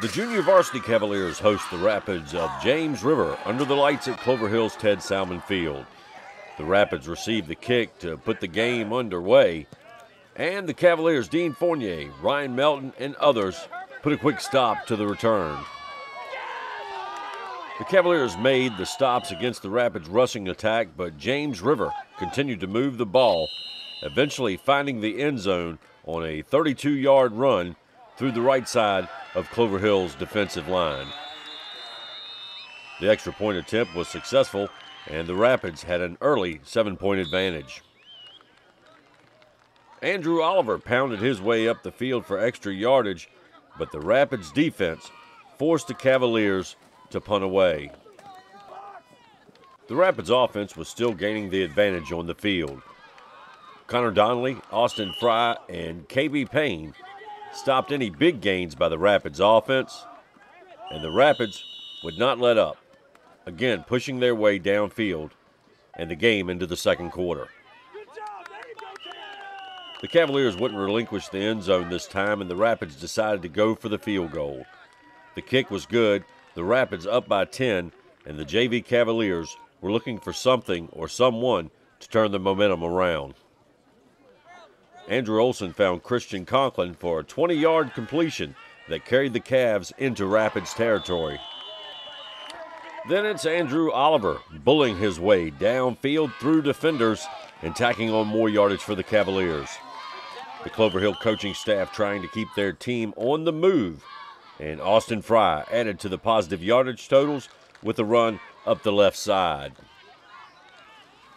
The junior varsity Cavaliers host the Rapids of James River under the lights at Clover Hill's Ted Salmon Field. The Rapids receive the kick to put the game underway, and the Cavaliers' Dean Fournier, Ryan Melton, and others put a quick stop to the return. The Cavaliers made the stops against the Rapids' rushing attack, but James River continued to move the ball, eventually finding the end zone on a 32-yard run through the right side of Clover Hill's defensive line. The extra point attempt was successful, and the Rapids had an early 7-point advantage. Andrew Oliver pounded his way up the field for extra yardage, but the Rapids defense forced the Cavaliers to punt away. The Rapids offense was still gaining the advantage on the field. Connor Donnelly, Austin Fry, and KB Payne stopped any big gains by the Rapids offense, and the Rapids would not let up, again pushing their way downfield and the game into the second quarter. The Cavaliers wouldn't relinquish the end zone this time, and the Rapids decided to go for the field goal. The kick was good, the Rapids up by 10, and the JV Cavaliers were looking for something or someone to turn the momentum around. Andrew Olson found Christian Conklin for a 20-yard completion that carried the Cavs into Rapids territory. Then it's Andrew Oliver bullying his way downfield through defenders and tacking on more yardage for the Cavaliers. The Clover Hill coaching staff trying to keep their team on the move, and Austin Fry added to the positive yardage totals with a run up the left side.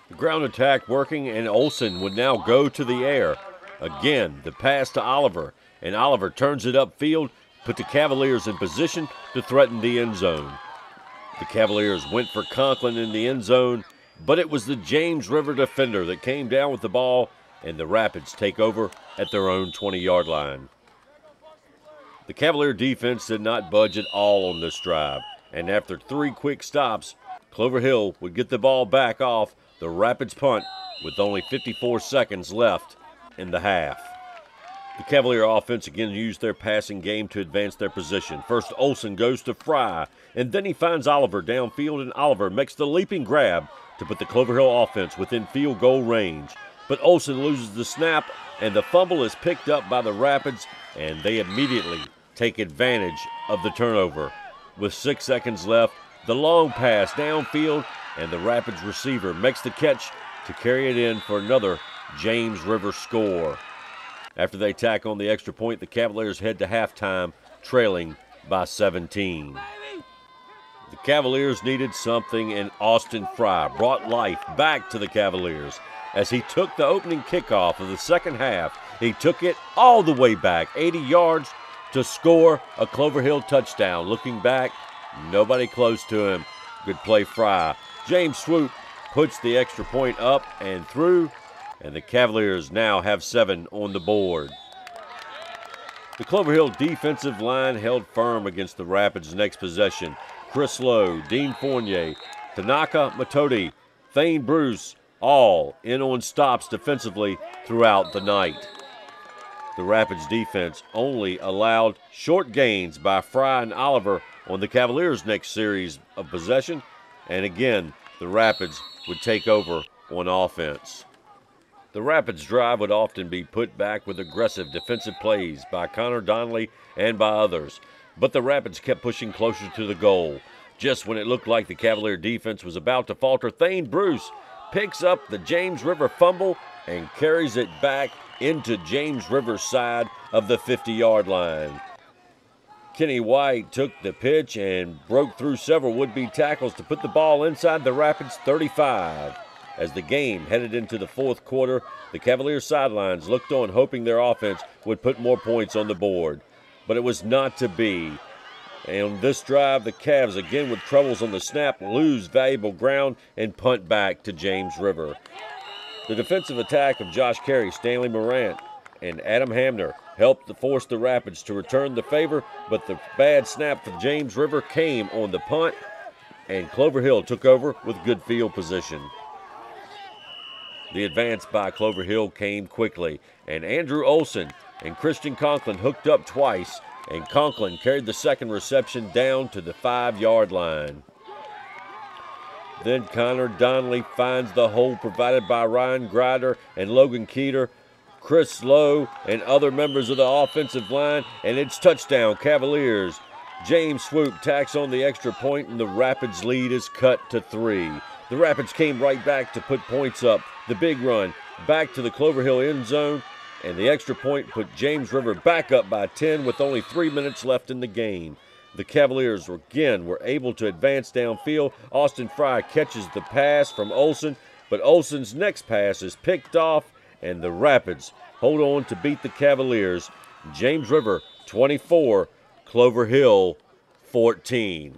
The ground attack working, and Olson would now go to the air. Again, the pass to Oliver, and Oliver turns it upfield, put the Cavaliers in position to threaten the end zone. The Cavaliers went for Conklin in the end zone, but it was the James River defender that came down with the ball, and the Rapids take over at their own 20-yard line. The Cavalier defense did not budge at all on this drive, and after 3 quick stops, Clover Hill would get the ball back off the Rapids punt with only 54 seconds left in the half. The Cavalier offense again used their passing game to advance their position. First, Olson goes to Fry, and then he finds Oliver downfield, and Oliver makes the leaping grab to put the Clover Hill offense within field goal range. But Olson loses the snap, and the fumble is picked up by the Rapids, and they immediately take advantage of the turnover. With 6 seconds left, the long pass downfield, and the Rapids receiver makes the catch to carry it in for another James River score. After they tack on the extra point, the Cavaliers head to halftime, trailing by 17. The Cavaliers needed something, and Austin Fry brought life back to the Cavaliers. As he took the opening kickoff of the second half, he took it all the way back, 80 yards, to score a Clover Hill touchdown. Looking back, nobody close to him. Good play, Fry. James Swoop puts the extra point up and through, and the Cavaliers now have 7 on the board. The Clover Hill defensive line held firm against the Rapids' next possession. Chris Lowe, Dean Fournier, Tanaka Matodi, Thane Bruce, all in on stops defensively throughout the night. The Rapids defense only allowed short gains by Fry and Oliver on the Cavaliers' next series of possession, and again, the Rapids would take over on offense. The Rapids' drive would often be put back with aggressive defensive plays by Connor Donnelly and by others, but the Rapids kept pushing closer to the goal. Just when it looked like the Cavalier defense was about to falter, Thane Bruce picks up the James River fumble and carries it back into James River's side of the 50-yard line. Kenny White took the pitch and broke through several would-be tackles to put the ball inside the Rapids 35. As the game headed into the fourth quarter, the Cavaliers sidelines looked on, hoping their offense would put more points on the board. But it was not to be. And on this drive, the Cavs, again with troubles on the snap, lose valuable ground and punt back to James River. The defensive attack of Josh Carey, Stanley Morant, and Adam Hamner helped to force the Rapids to return the favor, but the bad snap for James River came on the punt, and Clover Hill took over with good field position. The advance by Clover Hill came quickly, and Andrew Olson and Christian Conklin hooked up twice, and Conklin carried the second reception down to the 5-yard line. Then Connor Donnelly finds the hole provided by Ryan Grider and Logan Keeter, Chris Lowe, and other members of the offensive line, and it's touchdown Cavaliers. James Swoop tacks on the extra point, and the Rapids lead is cut to 3. The Rapids came right back to put points up. The big run back to the Clover Hill end zone, and the extra point put James River back up by 10 with only 3 minutes left in the game. The Cavaliers again were able to advance downfield. Austin Fry catches the pass from Olsen, but Olsen's next pass is picked off, and the Rapids hold on to beat the Cavaliers. James River 24, Clover Hill 14.